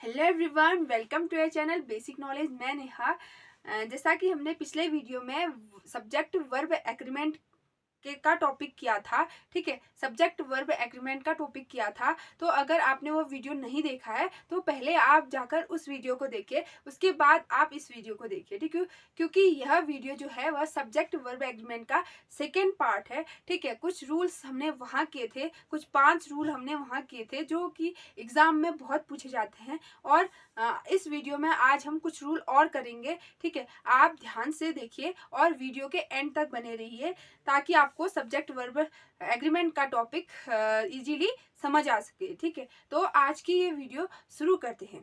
Hello everyone, welcome to your channel basic knowledge. मैं नेहा। जैसा कि हमने पिछले वीडियो में सब्जेक्ट वर्ब एग्रीमेंट का टॉपिक किया था, ठीक है, सब्जेक्ट वर्ब एग्रीमेंट का टॉपिक किया था। तो अगर आपने वो वीडियो नहीं देखा है तो पहले आप जाकर उस वीडियो को देखिए, उसके बाद आप इस वीडियो को देखिए, ठीक है, क्योंकि यह वीडियो जो है वह सब्जेक्ट वर्ब एग्रीमेंट का सेकेंड पार्ट है। ठीक है, कुछ रूल्स हमने वहाँ किए थे, कुछ 5 रूल हमने वहाँ किए थे जो कि एग्जाम में बहुत पूछे जाते हैं। और इस वीडियो में आज हम कुछ रूल और करेंगे। ठीक है, आप ध्यान से देखिए और वीडियो के एंड तक बने रहिए ताकि आपको सब्जेक्ट वर्ब एग्रीमेंट का टॉपिक इजीली समझ आ सके। ठीक है, तो आज की ये वीडियो शुरू करते हैं।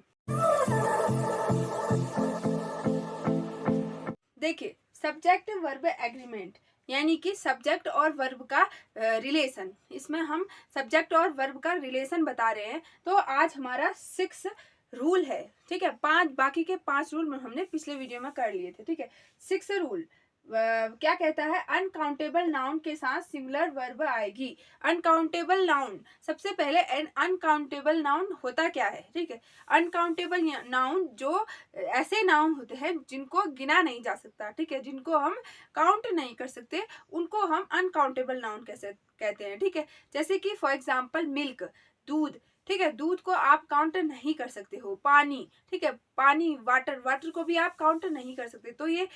देखिए, सब्जेक्ट वर्ब एग्रीमेंट यानी कि सब्जेक्ट और वर्ब का रिलेशन, इसमें हम सब्जेक्ट और वर्ब का रिलेशन बता रहे हैं। तो आज हमारा 6 रूल है। ठीक है, 5 बाकी के 5 रूल हमने पिछले वीडियो में कर लिए थे। ठीक है, 6 रूल क्या कहता है, अनकाउंटेबल नाउन के साथ सिंगुलर वर्ब आएगी। अनकाउंटेबल नाउन, सबसे पहले अनकाउंटेबल नाउन होता क्या है। ठीक है, अनकाउंटेबल नाउन जो ऐसे नाउन होते हैं जिनको गिना नहीं जा सकता, ठीक है, जिनको हम काउंट नहीं कर सकते, उनको हम अनकाउंटेबल नाउन कैसे कहते हैं। ठीक है, जैसे कि फॉर एग्जांपल मिल्क, दूध। ठीक है, दूध को आप काउंट नहीं कर सकते हो। पानी, ठीक है, पानी, वाटर, वाटर को भी आप काउंट नहीं कर सकते। तो ये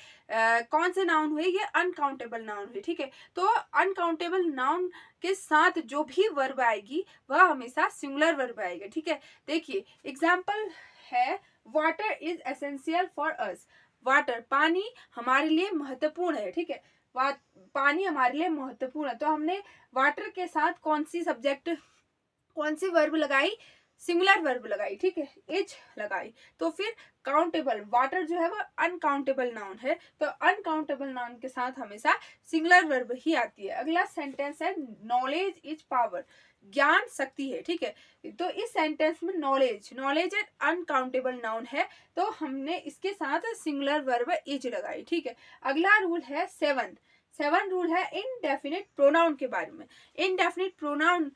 कौन से नाउन हुए, ये अनकाउंटेबल नाउन हुए। ठीक है, तो अनकाउंटेबल नाउन के साथ जो भी वर्ब आएगी वह हमेशा सिंगुलर वर्ब आएगा। ठीक है, देखिए एग्जाम्पल है, water is essential for us. Water, पानी हमारे लिए महत्वपूर्ण है। ठीक है, पानी हमारे लिए महत्वपूर्ण है। तो हमने वाटर के साथ कौन सी वर्ब लगाई, सिंगुलर वर्ब लगाई। ठीक है, इज लगाई। तो फिर काउंटेबल, वाटर जो है वो अनकाउंटेबल नाउन है, तो अनकाउंटेबल नाउन के साथ हमेशा सिंगुलर वर्ब ही आती है। अगला सेंटेंस है, नॉलेज इज पावर, ज्ञान शक्ति है। ठीक है, तो इस सेंटेंस में नॉलेज अनकाउंटेबल नाउन है, तो हमने इसके साथ सिंगुलर वर्ब इज लगाई। ठीक है, अगला रूल है 7 रूल है इनडेफिनिट प्रोनाउन के बारे में। इनडेफिनिट प्रोनाउन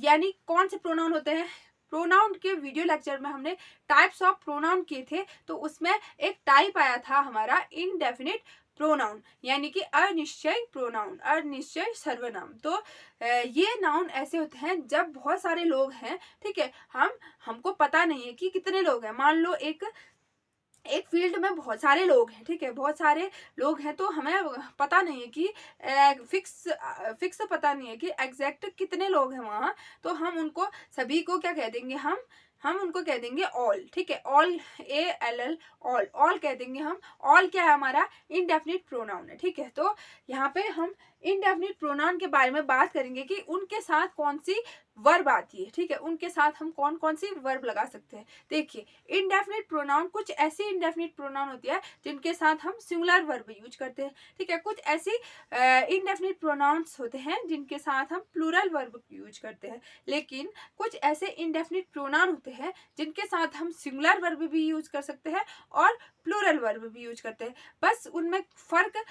यानी कौन से प्रोनाउन होते हैं। प्रोनाउन के वीडियो लेक्चर में हमने टाइप्स ऑफ प्रोनाउन किए थे, तो उसमें एक टाइप आया था हमारा इनडेफिनिट प्रोनाउन, यानी कि अनिश्चय प्रोनाउन, अनिश्चय सर्वनाम। तो ये नाउन ऐसे होते हैं जब बहुत सारे लोग हैं। ठीक है, हमको पता नहीं है कि कितने लोग हैं। मान लो एक फील्ड में बहुत सारे लोग हैं। ठीक है, बहुत सारे लोग हैं, तो हमें पता नहीं है कि फिक्स पता नहीं है कि एग्जैक्ट कितने लोग हैं वहाँ। तो हम उनको सभी को क्या कह देंगे, हम उनको कह देंगे ऑल। ठीक है, ऑल, ALL, ऑल कह देंगे हम। ऑल क्या है, हमारा इनडेफिनिट प्रोनाउन है। ठीक है, तो यहाँ पे हम इनडेफिनिट प्रोनाउन के बारे में बात करेंगे कि उनके साथ कौन सी वर्ब आती है। ठीक है, उनके साथ हम कौन कौन सी वर्ब लगा सकते हैं। देखिए, इनडेफिनिट प्रोनाउन, कुछ ऐसी इनडेफिनिट प्रोनाउन होती है जिनके साथ हम सिंगुलर वर्ब यूज करते हैं। ठीक है, कुछ ऐसी इनडेफिनिट प्रोनाउंस होते हैं जिनके साथ हम प्लूरल वर्ब यूज करते हैं। लेकिन कुछ ऐसे इनडेफिनिट प्रोनाउन होते हैं जिनके साथ हम सिंगुलर वर्ब भी यूज कर सकते हैं और प्लूरल वर्ब भी यूज करते हैं। बस उनमें फर्क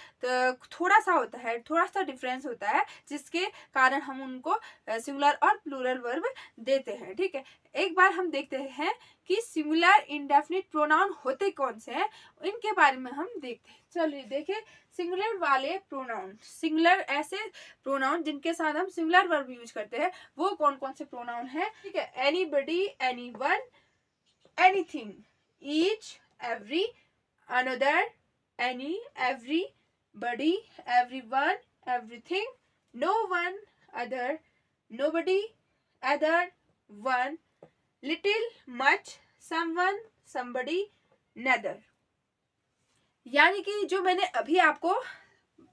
थोड़ा सा होता है, थोड़ा सा डिफरेंस होता है, जिसके कारण हम उनको सिंगुलर और प्लूरल वर्ब देते हैं। ठीक है, एक बार हम देखते हैं कि सिंगुलर इंडेफिनिट प्रोनाउन होते कौन से हैं, इनके बारे में हम देखते हैं। चलिए देखिए, सिंगुलर वाले प्रोनाउन, सिंगुलर ऐसे प्रोनाउन जिनके साथ हम सिंगुलर वर्ब यूज करते हैं, वो कौन कौन से प्रोनाउन हैं। ठीक है, anybody, anyone, anything, each, every, another, any, every, body, everyone, everything, no one, other, nobody, other, one, little, much, someone, somebody, neither। यानी कि जो मैंने अभी आपको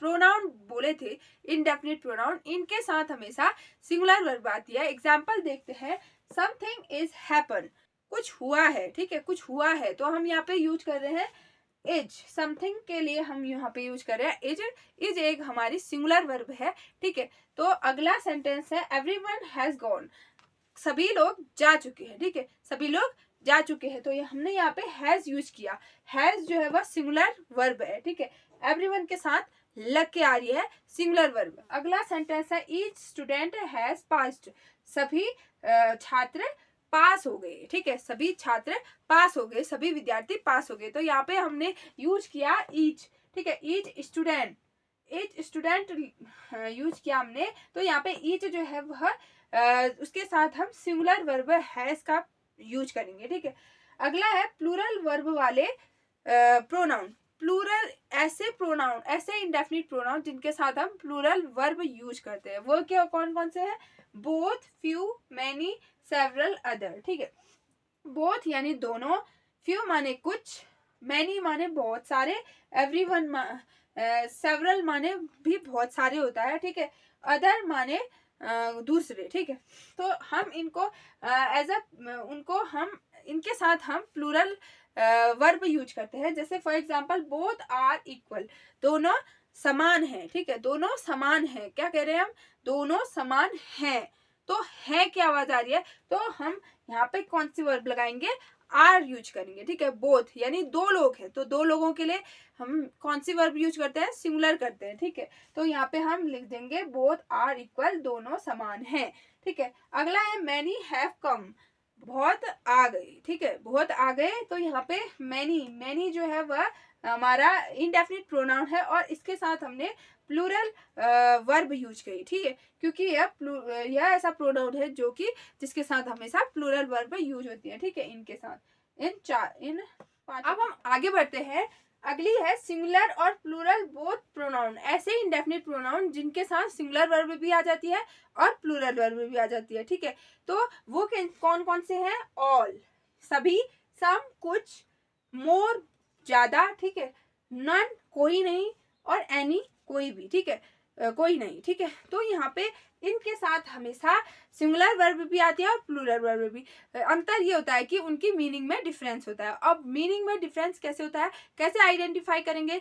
प्रोनाउन बोले थे, इनडेफिनिट प्रोनाउन, इनके साथ हमेशा सिंगुलर वर्ब आती है। एग्जाम्पल देखते हैं, समथिंग इज हैपन, कुछ हुआ है। ठीक है, कुछ हुआ है, तो हम यहाँ पे यूज कर रहे हैं इज। समथिंग के लिए हम यहाँ पे यूज कर रहे हैं इज। इज एक हमारी सिंगुलर वर्ब है। ठीक है, तो अगला सेंटेंस है, एवरीवन हैज गॉन, सभी लोग जा चुके हैं। ठीक है, सभी लोग जा चुके हैं, तो ये हमने यहाँ पे हैज यूज किया। हैज जो है वह सिंगुलर वर्ब है। ठीक है, एवरीवन के साथ लग के आ रही है सिंगुलर वर्ब। अगला सेंटेंस है, ईच स्टूडेंट हैज पास्ड, सभी छात्र पास हो गए, ठीक है, सभी छात्र पास हो गए, सभी विद्यार्थी पास हो गए। तो यहाँ पे हमने यूज किया ईच, ठीक है, ईच स्टूडेंट यूज किया हमने। तो यहाँ पे ईच जो है वह उसके साथ हम सिंगुलर वर्ब हैज का यूज करेंगे, ठीक है। अगला है प्लूरल वर्ब वाले प्रोनाउन। प्लूरल ऐसे इंडेफिनिट प्रोनाउन जिनके साथ हम प्लूरल वर्ब यूज करते हैं, वो क्या कौन कौन से हैं? Both, few, many, several, other, ठीक है। बोथ यानी दोनों, फ्यू माने कुछ, मैनी माने बहुत सारे, एवरीवन, सेवरल माने भी बहुत सारे होता है, ठीक है। अदर माने दूसरे, ठीक है। तो हम इनको इनके साथ हम प्लूरल वर्ब यूज करते हैं। जैसे for example both are equal, दोनों समान है, ठीक है, दोनों समान है। क्या कह रहे हैं हम? दोनों समान हैं। तो है क्या आवाज आ रही है? तो हम यहाँ पे कौन सी वर्ब लगाएंगे? आर यूज करेंगे, ठीक है। बोथ यानी दो लोग हैं, तो दो लोगों के लिए हम कौन सी वर्ब यूज करते हैं? सिंगुलर करते हैं, ठीक है। तो यहाँ पे हम लिख देंगे बोथ आर इक्वल, दोनों समान हैं, ठीक है। अगला है मैनी हैव कम, बहुत आ गई, ठीक है, बहुत आ गए। तो यहाँ पे मैनी जो है वह हमारा इंडेफिनिट प्रोनाउन है और इसके साथ हमने प्लूरल वर्ब यूज करी, ठीक है, क्योंकि यह ऐसा प्रोनाउन है जो कि जिसके साथ हमेशा प्लूरल वर्ब यूज होती है, ठीक है, इनके साथ इन पांच। अब हम आगे बढ़ते हैं। अगली है सिंगुलर और प्लूरल बोथ प्रोनाउन, ऐसे इंडेफिनिट प्रोनाउन जिनके साथ सिंगुलर वर्ब भी आ जाती है और प्लूरल वर्ब भी आ जाती है, ठीक है। तो वो कौन कौन से हैं? ऑल, सभी, सम, कुछ, मोर, ज्यादा, ठीक है, नन, कोई नहीं, और एनी, कोई भी, ठीक है, कोई नहीं, ठीक है। तो यहाँ पे इनके साथ हमेशा सिंगुलर वर्ब भी आती है और प्लूरल वर्ब भी। अंतर ये होता है कि उनकी मीनिंग में डिफरेंस होता है। अब मीनिंग में डिफरेंस कैसे होता है, कैसे आइडेंटिफाई करेंगे?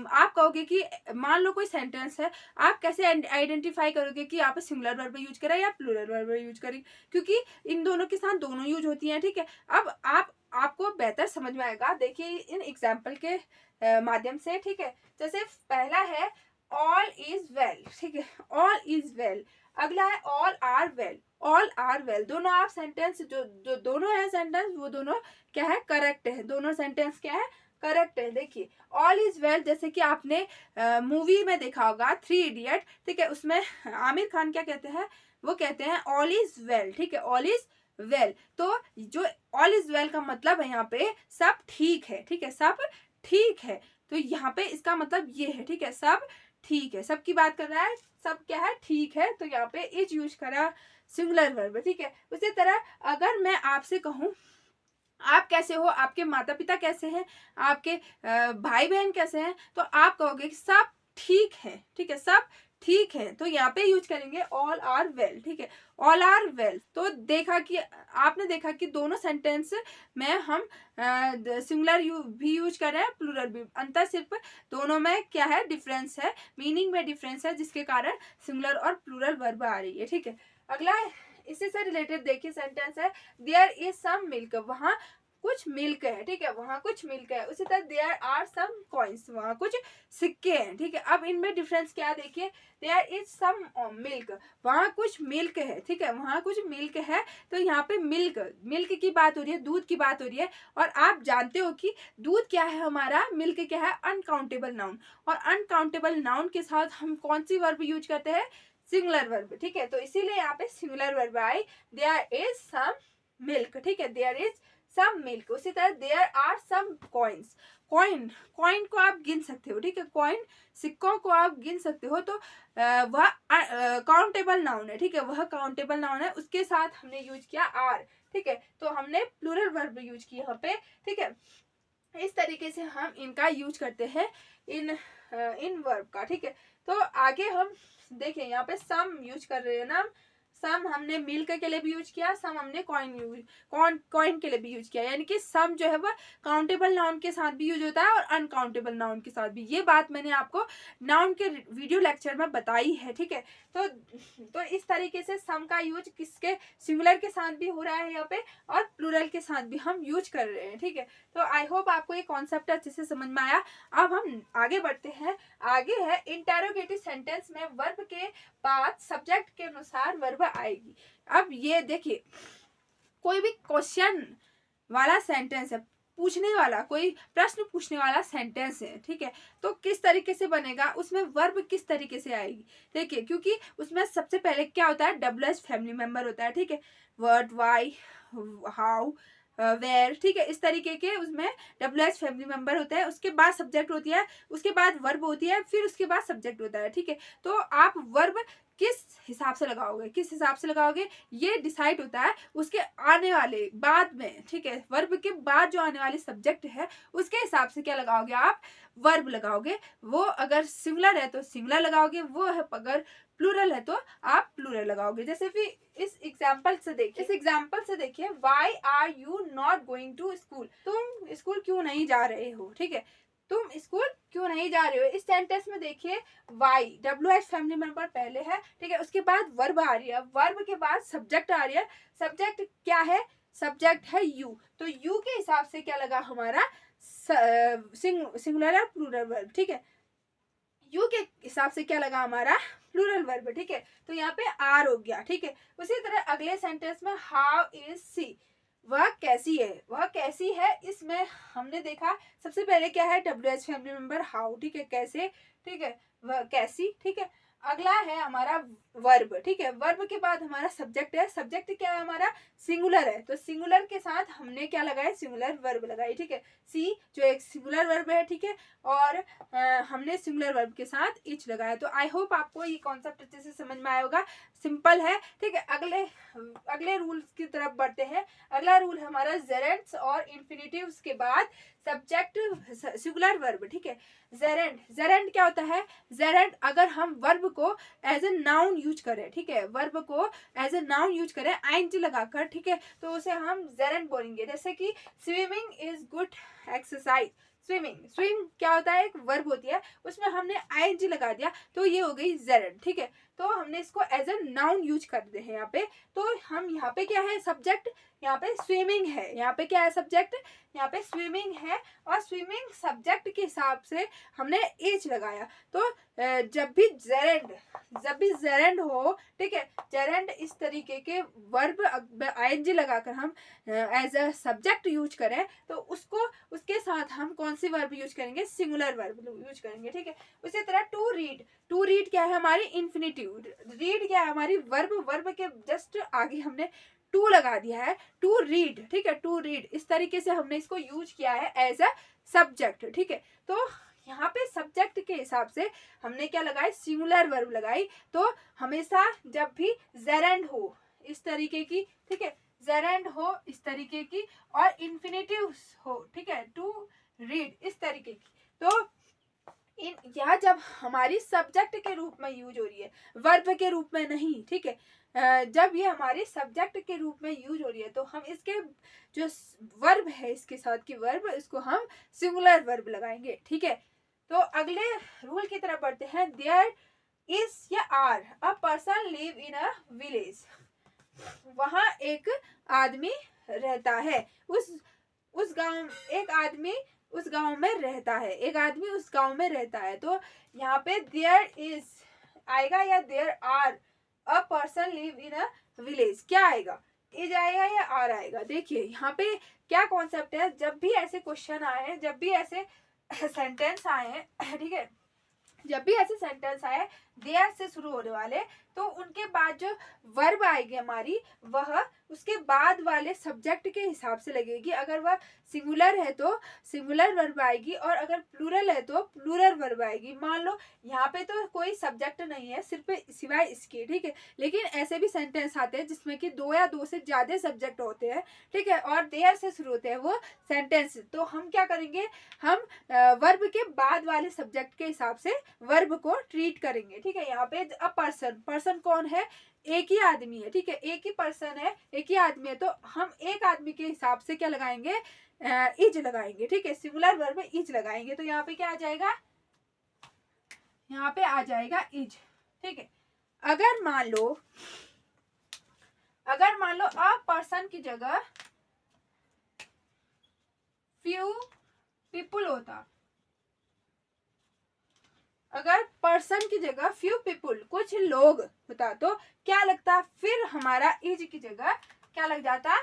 आप कहोगे कि मान लो कोई सेंटेंस है, आप कैसे आइडेंटिफाई करोगे कि यहाँ पे सिंगुलर वर्ब यूज करें या प्लूरल वर्ब यूज करें? क्योंकि इन दोनों के साथ दोनों यूज होती हैं, ठीक है। अब आपको बेहतर समझ में आएगा, देखिए इन एग्जाम्पल के माध्यम से, ठीक है। जैसे पहला है ऑल इज वेल, ठीक है, ऑल इज वेल। अगला है all are well, all are well. दोनों आप सेंटेंस जो दोनों है सेंटेंस, वो दोनों क्या है? करेक्ट है। दोनों सेंटेंस क्या है? करेक्ट है। देखिए ऑल इज वेल, जैसे कि आपने मूवी में देखा होगा 3 इडियट, ठीक है, उसमें आमिर खान क्या कहते हैं? वो कहते हैं ऑल इज वेल, ठीक है, ऑल इज वेल। तो जो ऑल इज वेल का मतलब है यहाँ पे सब ठीक है, ठीक है, सब ठीक है। तो यहाँ पे इसका मतलब ये है, ठीक है, सब ठीक है, सबकी बात कर रहा है, सब क्या है? ठीक है। तो यहाँ पे इज यूज करा सिंगुलर वर्ब, ठीक है। उसी तरह अगर मैं आपसे कहूँ आप कैसे हो, आपके माता पिता कैसे हैं, आपके भाई बहन कैसे हैं, तो आप कहोगे कि सब ठीक है, ठीक है, सब ठीक है। तो यहाँ पे यूज करेंगे ऑल आर वेल, ठीक है, ऑल आर वेल। तो आपने देखा कि दोनों सेंटेंस में हम सिंगुलर भी यूज कर रहे हैं, प्लूरल भी। अंतर सिर्फ दोनों में क्या है? डिफरेंस है, मीनिंग में डिफरेंस है, जिसके कारण सिंगुलर और प्लूरल वर्ब आ रही है, ठीक है। अगला इसी से रिलेटेड देखिए सेंटेंस है देयर इज सम मिल्क, वहां कुछ मिल्क है, ठीक है, वहां कुछ मिल्क है। उसी तरह देयर आर सम कॉइन्स, वहां कुछ सिक्के हैं, ठीक है। अब इनमें डिफरेंस क्या? देखिए देयर इज सम मिल्क, वहां कुछ मिल्क है, ठीक है, वहां कुछ मिल्क है। तो यहाँ पे मिल्क की बात हो रही है, दूध की बात हो रही है। और आप जानते हो कि दूध क्या है हमारा? मिल्क क्या है? Uncountable noun. और अनकाउंटेबल नाउन के साथ हम कौन सी वर्ब यूज करते हैं? सिंगुलर वर्ब, ठीक है। तो इसीलिए यहाँ पे सिंगुलर वर्ब आई, देयर इज सम मिल्क, ठीक है, देयर इज सम मिल्क। उसी तरह there are some coins, coin को आप गिन सकते हो, ठीक है, कॉइन, सिक्कों को आप गिन सकते हो। तो वह काउंटेबल नाउन है, ठीक है, वह काउंटेबल नाउन है। उसके साथ हमने यूज किया आर, ठीक है, तो हमने प्लूरल वर्ब यूज किया यहाँ पे, ठीक है। इस तरीके से हम इनका यूज करते हैं इन वर्ब का, ठीक है। तो आगे हम देखें, यहाँ पे सम यूज कर रहे हैं ना, सम हमने मिल्क के लिए भी यूज किया, सम हमने कॉइन के लिए भी यूज किया। यानी कि सम जो है वह काउंटेबल नाउन के साथ भी यूज होता है और अनकाउंटेबल नाउन के साथ भी। ये बात मैंने आपको नाउन के वीडियो लेक्चर में बताई है, ठीक है। तो इस तरीके से सम का यूज किसके? सिंगुलर के साथ भी हो रहा है यहाँ पे और प्लूरल के साथ भी हम यूज कर रहे हैं, ठीक है। तो आई होप आपको ये कॉन्सेप्ट अच्छे से समझ में आया। अब हम आगे बढ़ते हैं। आगे है इंटेरोगेटिव सेंटेंस में वर्ब के बाद सब्जेक्ट के अनुसार वर्ब आएगी। अब ये देखिए कोई भी क्वेश्चन वाला सेंटेंस है, पूछने वाला, कोई प्रश्न पूछने वाला सेंटेंस है, ठीक है, तो किस तरीके से बनेगा, उसमें वर्ब किस तरीके से आएगी। देखिए, क्योंकि उसमें सबसे पहले क्या होता है, WH फैमिली मेंबर होता है, ठीक है, व्हाट, व्हाई, हाउ, वेयर, ठीक है, इस तरीके के उसमें WH फैमिली मेंबर होते हैं। उसके बाद सब्जेक्ट होती है, उसके बाद वर्ब होती है, फिर उसके बाद सब्जेक्ट होता है, ठीक है। तो आप वर्ब किस हिसाब से लगाओगे, किस हिसाब से लगाओगे, ये डिसाइड होता है उसके आने वाले बाद में, ठीक है, वर्ब के बाद जो आने वाले सब्जेक्ट है उसके हिसाब से क्या लगाओगे, आप वर्ब लगाओगे। वो अगर सिंगुलर है तो सिंगुलर लगाओगे, वो है अगर प्लूरल है तो आप प्लूरल लगाओगे। जैसे कि इस एग्जाम्पल से देखिए, why are you not going to school, तुम स्कूल क्यों नहीं जा रहे हो, ठीक है, तुम स्कूल क्यों नहीं जा रहे हो। इस सेंटेंस में देखिए, वाई, WH फैमिली मेंबर पहले है, ठीक है, उसके बाद वर्ब आ रही है, वर्ब के बाद सब्जेक्ट आ रही है। सब्जेक्ट क्या है, सब्जेक्ट है यू, तो यू के हिसाब से क्या लगा हमारा, सिंगुलर और प्लूरल वर्ब, ठीक है, यू के हिसाब से क्या लगा हमारा, प्लूरल वर्ब, ठीक है, तो यहाँ पे आर हो गया, ठीक है। उसी तरह अगले सेंटेंस में, हाउ इज सी, वह कैसी है, वह कैसी है, इसमें हमने देखा सबसे पहले क्या है, WH फैमिली मेंबर हाउ, ठीक है, कैसे, ठीक है, वह कैसी, ठीक है। अगला है हमारा वर्ब, ठीक है, वर्ब के बाद हमारा सब्जेक्ट है, सब्जेक्ट क्या है हमारा, सिंगुलर है, तो सिंगुलर के साथ हमने क्या लगाया, सिंगुलर वर्ब लगाई, ठीक है, सी जो एक सिंगुलर वर्ब है, ठीक है, और हमने सिंगुलर वर्ब के साथ इच लगाया। तो आई होप आपको ये कॉन्सेप्ट अच्छे से समझ में आया होगा, सिंपल है, ठीक है। अगले रूल्स की तरफ बढ़ते हैं। अगला रूल है हमारा जेरेंट्स और इन्फिनिटिव्स के बाद सब्जेक्ट सिंगुलर वर्ब, ठीक है। जेरेंट क्या होता है, जेरेंट अगर हम वर्ब को एज ए नाउन यूज करें, ठीक है, वर्ब को एज ए नाउन यूज करें आईएनजी लगाकर, ठीक है, तो उसे हम जेरेंट बोलेंगे। जैसे कि swimming is good exercise, swim क्या होता है, एक वर्ब होती है, उसमें हमने आईएनजी लगा दिया तो ये हो गई जेरेंट, ठीक है, तो हमने इसको एज ए नाउन यूज कर दे हैं यहाँ पे। तो हम यहाँ पे क्या है, सब्जेक्ट यहाँ पे स्विमिंग है, यहाँ पे क्या है सब्जेक्ट, यहाँ पे स्विमिंग है, और स्विमिंग सब्जेक्ट के हिसाब से हमने एज लगाया। तो जब भी जेरेंड हो, ठीक है, जेरेंड इस तरीके के वर्ब आईएनजी लगाकर हम एज अ सब्जेक्ट यूज करें तो उसको उसके साथ हम कौन सी वर्ब यूज करेंगे, सिंगुलर वर्ब यूज करेंगे, ठीक है। उसी तरह टू रीड क्या है हमारी, इन्फिनिटिव, रीड क्या है हमारी वर्ब के जस्ट आगे हमने टू लगा दिया है, टू रीड, ठीक है, टू रीड, इस तरीके से हमने इसको यूज किया है एज अ सब्जेक्ट, ठीक है। तो यहाँ पे सब्जेक्ट के हिसाब से हमने क्या लगाई, सिंगुलर वर्ब लगाई। तो हमेशा जब भी जेरेंड हो इस तरीके की, ठीक है, जेरेंड हो इस तरीके की, और इन्फिनिटिव हो, ठीक है, टू रीड इस तरीके की, तो यह जब हमारी सब्जेक्ट के रूप में यूज हो रही है, वर्ब के रूप में नहीं, ठीक है, जब ये हमारी सब्जेक्ट के रूप में यूज हो रही है तो हम इसके जो वर्ब है इसके साथ की वर्ब, इसको हम सिंगुलर वर्ब लगाएंगे, ठीक है। तो अगले रूल की तरफ बढ़ते हैं। देयर इज या are a person live in a village, वहां एक आदमी रहता है, उस गांव एक आदमी उस गांव में रहता है, एक आदमी उस गांव में रहता है। तो यहाँ पे देयर इज आएगा या there are a person live in a village, क्या आएगा, इज आएगा या आर आएगा। देखिए यहाँ पे क्या कॉन्सेप्ट है, जब भी ऐसे क्वेश्चन आए हैं, जब भी ऐसे सेंटेंस आए हैं, ठीक है, जब भी ऐसे सेंटेंस आए देयर से शुरू होने वाले, तो उनके बाद जो वर्ब आएगी हमारी, वह उसके बाद वाले सब्जेक्ट के हिसाब से लगेगी। अगर वह सिंगुलर है तो सिंगुलर वर्ब आएगी, और अगर प्लूरल है तो प्लूरल वर्ब आएगी। मान लो यहाँ पे तो कोई सब्जेक्ट नहीं है सिर्फ सिवाय इसके, ठीक है, लेकिन ऐसे भी सेंटेंस आते हैं जिसमें कि दो या दो से ज्यादा सब्जेक्ट होते हैं, ठीक है, और देयर से शुरू होते हैं वो सेंटेंस। तो हम क्या करेंगे, हम वर्ब के बाद वाले सब्जेक्ट के हिसाब से वर्ब को ट्रीट करेंगे, ठीक है। यहाँ पे अ पर्सन कौन है, एक ही आदमी है, ठीक है, एक ही पर्सन है, एक ही आदमी है, तो हम एक आदमी के हिसाब से क्या लगाएंगे, इज लगाएंगे, ठीक है, सिंगुलर वर्ब में इज लगाएंगे। तो यहाँ पे क्या आ जाएगा, यहाँ पे आ जाएगा इज, ठीक है। अगर मान लो अ पर्सन की जगह फ्यू पीपुल होता, अगर पर्सन की जगह फ्यू पीपुल कुछ लोग होता तो क्या लगता, फिर हमारा इज की जगह क्या लग जाता,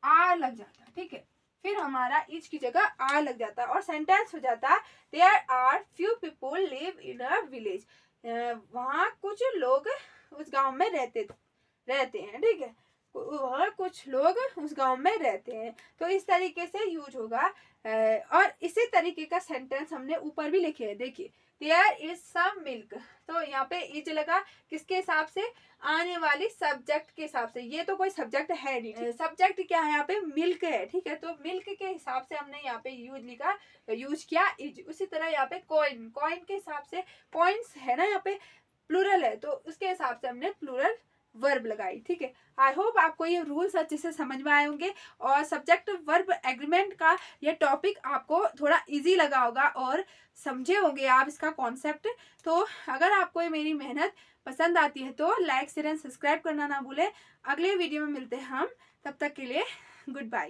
आर लग जाता, ठीक है। फिर हमारा ईच की जगह आर लग जाता और सेंटेंस हो जाता there are few people live in a village. वहाँ कुछ लोग उस गांव में रहते हैं, ठीक है। वहाँ कुछ लोग उस गांव में रहते हैं, तो इस तरीके से यूज होगा। और इसी तरीके का सेंटेंस हमने ऊपर भी लिखे हैं, देखिए देयर इज सम मिल्क। तो यहाँ पे इज लगा किसके हिसाब से, आने वाली सब्जेक्ट के हिसाब से। ये तो कोई सब्जेक्ट है नहीं, सब्जेक्ट क्या है यहाँ पे, मिल्क है, ठीक है। तो मिल्क के हिसाब से हमने यहाँ पे यूज किया इज। उसी तरह यहाँ पे कॉइन के हिसाब से, कॉइन्स है ना यहाँ पे प्लूरल है, तो उसके हिसाब से हमने प्लूरल वर्ब लगाई, ठीक है। आई होप आपको ये रूल्स अच्छे से समझ में आए होंगे और सब्जेक्ट वर्ब एग्रीमेंट का ये टॉपिक आपको थोड़ा इजी लगा होगा और समझे होंगे आप इसका कॉन्सेप्ट। तो अगर आपको ये मेरी मेहनत पसंद आती है तो लाइक शेयर एंड सब्सक्राइब करना ना भूलें। अगले वीडियो में मिलते हैं हम, तब तक के लिए गुड बाय।